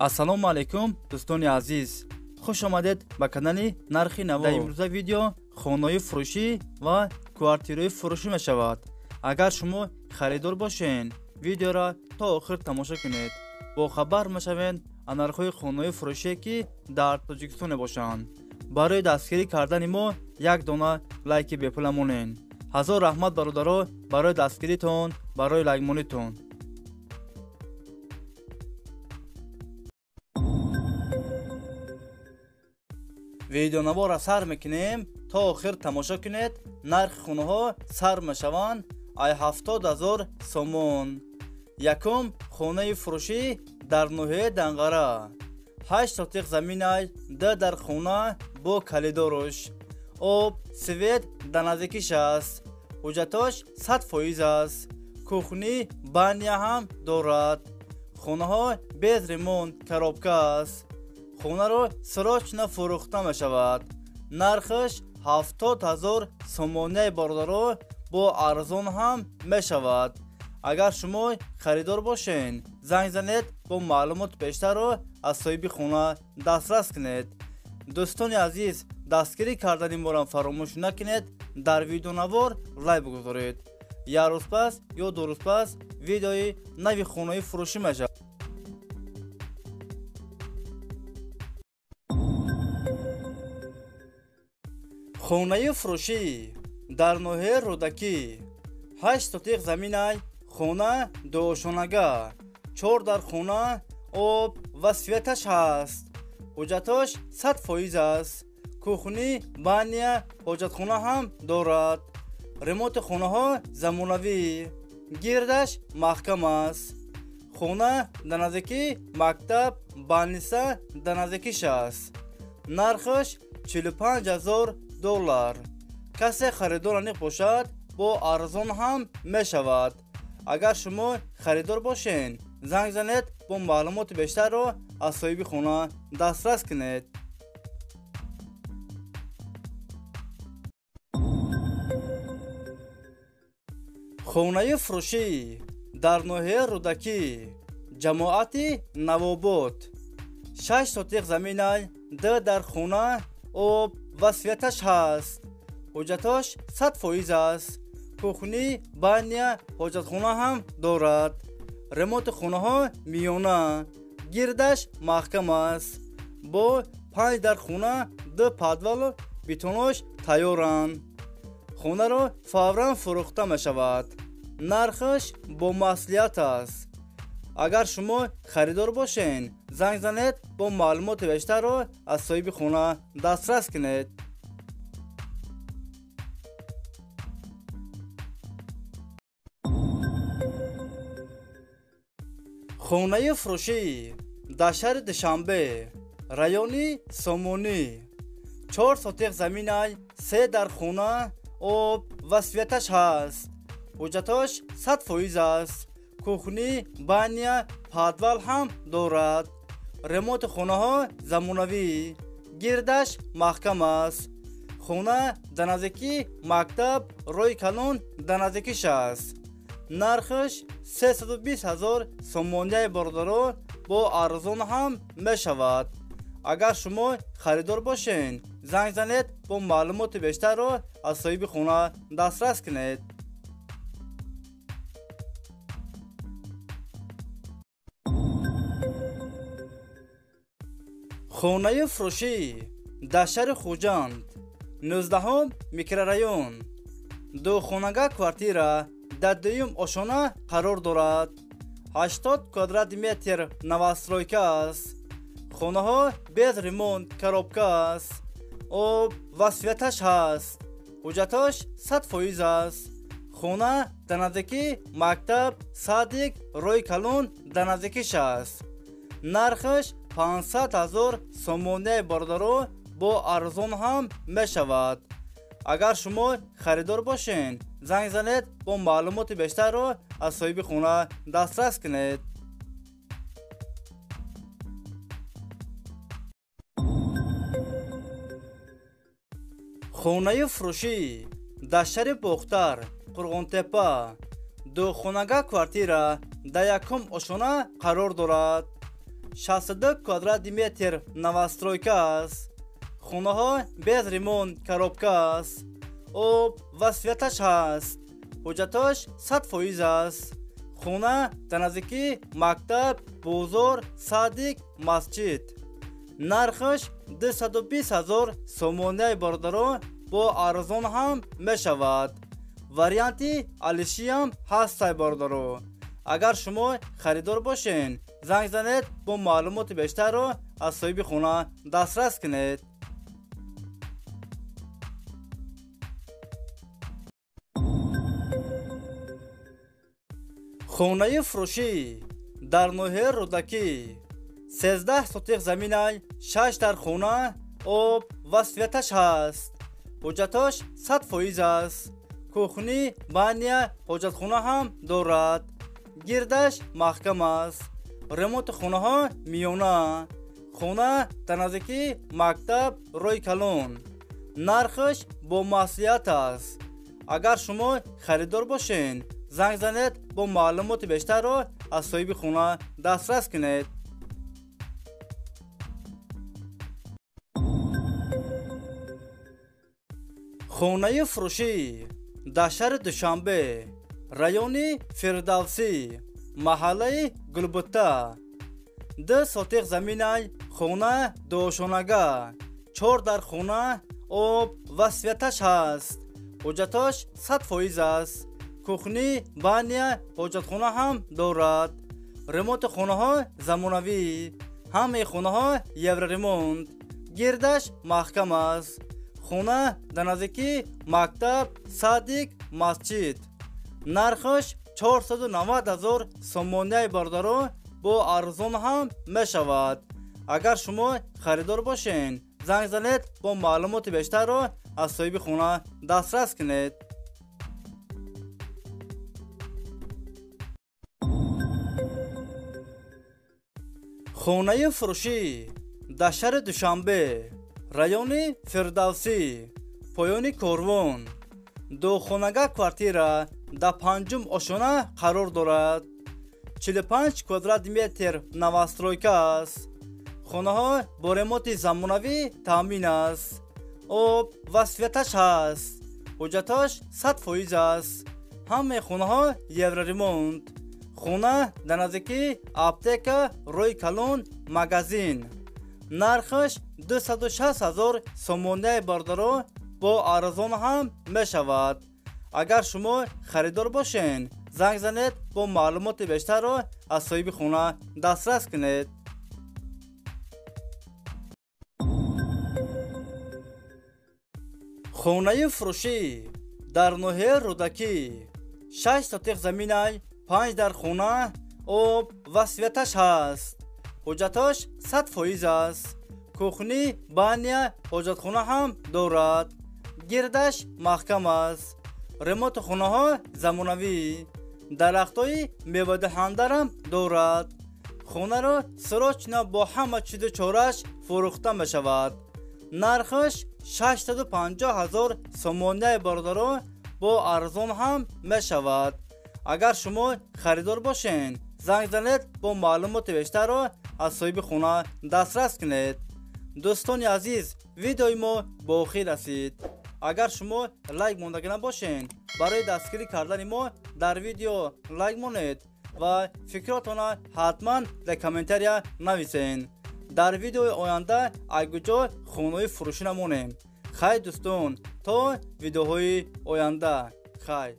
ассалому алайкум дӯстони азиз, хуш омадед ба канали нархи наво. дар имрӯза видео хонаи фурӯшӣ ва квартираи фурӯшӣ мешавад. агар шумо харидор бошен, видеоро то охир тамошо кунед. бохабар мешавед аз нархҳои хонаи фурӯшие ки дар Тоҷикистон мебошанд. барои дастгирӣ кардани мо як дона лайки бепула монен. ҳазор раҳмат бародаро барои дастгиритон, барои лайкмонитон. видеонавора сар мекунем, то охир тамошо кунед. нархи хонаҳо сар мешаванд ай 70,000 сомон. якум хонаи фурӯшӣ дар ноҳияи Данғара. 8 сотиқ заминай, 2 дар хона бо калидорош. об, свет дар наздикиш аст. ҳуҷҷатош 100% аст. кухни, баня ҳам дорад. хонаҳо без ремонт, коробка аст. хонаро срочно фурӯхта мешавад. нархаш 70,000 сомоняи бородаро бо арзон ҳам мешавад. агар шумо харидор бошен, занг занед бо маълумоти бештарро аз соҳиби хона дастрас кунед. дӯстони азиз, дастгирӣ кардани моро фаромӯш накунед. дар видеонавор лайк бигузоред. як рӯз пас ё ду рӯз пас видеои нави хонаи фурӯшӣ мешавад. хонаи фурӯшӣ дар ноҳияи Рӯдакӣ. 8 сотиқ заминай, хона дуошонага. 4 дар хона, об ва светаш ҳаст. ҳуҷҷатош 100% аст. кухни, баня, ҳоҷатхона ҳам дорад. ремонти хонаҳо замонавӣ. гирдаш маҳкам аст. хона дар наздикии мактаб, больница дар наздикиш аст. нархаш 45,000 доллар. касе харидор аниқ бошад, бо арзон ҳам мешавад. агар шумо харидор бошен, занг занед бо маълумоти бештарро аз соҳиби хона дастрас кунед. хонаи фурӯшӣ дар ноҳияи Рӯдакӣ. ҷамоати Навобод. 6 сотиқ заминай, 2 дар хона, об ва светаш ҳаст. ҳуҷҷатош 100% аст. кухни, баня, ҳоҷатхона ҳам дорад. ремонти хонаҳо миёна. гирдаш маҳкам аст. бо 5 дар хона, 2 подвал, бетонош тайёранд. хонаро фавран фурӯхта мешавад. нархаш бо маслиҳат аст. агар шумо харидор бошен, занг занед бо маълумоти бештарро аз соҳиби хона дастрас кунед. хонаи фурӯшӣ дар шаҳри Душанбе, райони Сомонӣ. 4 сотиқ заминай, 3 дар хона, об ва светаш ҳаст. ҳуҷҷатош 100% аст. кухни, баня, подвал ҳам дорад. ремонти хонаҳо замонавӣ. гирдаш маҳкам аст. хона дар наздикии мактаб, роҳи калон дар наздикиш аст. нархаш 320,000 сомоняи бородаро бо арзон ҳам мешавад. агар шумо харидор бошен, занг занед бо маълумоти бештарро аз соҳиби хона дастрас кунед. хонаи фурӯшӣ дар шаҳри Хуҷанд. 19 микрорайон. духонага квартира дар дуюм ошона қарор дорад. 80 квадрат метр новостройка аст. хонаҳо без ремонт, коробка аст. об ва светаш ҳаст. ҳуҷҷатош 100% аст. хона дар наздикии мактаб, садик, роҳи калон дар наздикиш аст. нархаш 500,000 сомоняи бородаро бо арзон ҳам мешавад. агар шумо харидор бошен, занг занед бо маълумоти бештарро аз соҳиби хона дастрас кунед. хонаи фурӯшӣ дар шаҳри Бохтар, Қурғонтепа. духонага квартира дар якум ошона қарор дорад. 62 квадрат метр новостройка аст. хунаҳо без ремонт коробка аст. об ва светаш ҳаст. ҳуҷҷаташ 100% аст. хуна дар наздики мактаб, бозор, садик, масҷид. нархаш 220,000 сомоняи бордаро бо арзон ҳам мешавад. варианти алишиам ҳастай бордаро. агар шумо харидор бошен, занг занед бо маълумоти бештарро аз соҳиби хуна дастрас кунед. хунаи фурӯшӣ дар ноҳияи рӯдакӣ 13 сотиқ заминай 6 дар хона, об ва светаш ҳаст. ҳуҷҷаташ 100% аст. кухни, баня, ҳоҷатхона ҳам дорад. гирдаш маҳкам аст. ремонти хонаҳо миёна. хона дар наздики мактаб, роҳи калон. нархаш бо маслиҳат аст. агар шумо харидор бошен, занг занед бо маълумоти бештарро аз соҳиби хона дастрас кунед. хунаи фурӯшӣ дар шаҳри душанбе, райони фирдавсӣ, маҳаллаи гулбутта. 2 сотиқ заминай хона душонага, 4 дар хона, об ва светаш ҳаст. ҳуҷҷаташ 100% аст. кухни, баня, ҳоҷатхона ҳам дорад. ремонти хонаҳо замонавӣ. ҳамаи хонаҳо евроремонт. гирдаш маҳкам аст. хона дар наздики мактаб, садик, масҷид. нархаш 490,000 сомоняи бордаро бо арзон ҳам мешавад. агар шумо харидор бошен, занг занед бо маълумоти бештарро аз соҳиби хона дастрас кунед. хунаи фурӯшӣ дар шаҳри душанбе, райони фирдавсӣ, поёни корвон. духонага квартира дар 5-ум ошона қарор дорад. 45 квадрат метр новостройка аст. хонаҳо бо ремонти замонавӣ таъмин аст. об ва светаш ҳаст. ҳуҷҷаташ 100% аст. ҳамаи хонаҳо евроремонт. хона дар наздики аптека, роҳи калон, магазин. нархаш 260,000 сомоняи бордаро бо арзон ҳам мешавад. агар шумо харидор бошен, занг занед бо маълумоти бештарро аз соҳиби хона дастрас кунед. хунаи фурӯшӣ дар ноҳияи рӯдакӣ 6 сотиқ заминай 5 дар хона, об ва светаш ҳаст. ҳуҷҷаташ 100% аст. кухни, баня, ҳоҷатхона ҳам дорад. гирдаш маҳкам аст. ремонти хонаҳо замонавӣ. дарахтҳои мевадиҳандарам дорад. хонаро срочно бо ҳама чизи чораш фурӯхта мешавад. нархаш 650,000 сомоняи бордаро бо арзон ҳам мешавад. агар шумо харидор бошен, занг занед бо маълумоти бештарро аз соҳиби хона дастрас кунед. дӯстони азиз, видеои мо ба охир расид. агар шумо лайк мондагӣ набошен, барои дастгирӣ кардани мо дар видео лайк монед ва фикротона ҳатман дар комментария нависен. дар видеои оянда айгуҷо хонаи фурӯшӣ намонем. хайр дӯстон, то видеоҳои оянда. хайр.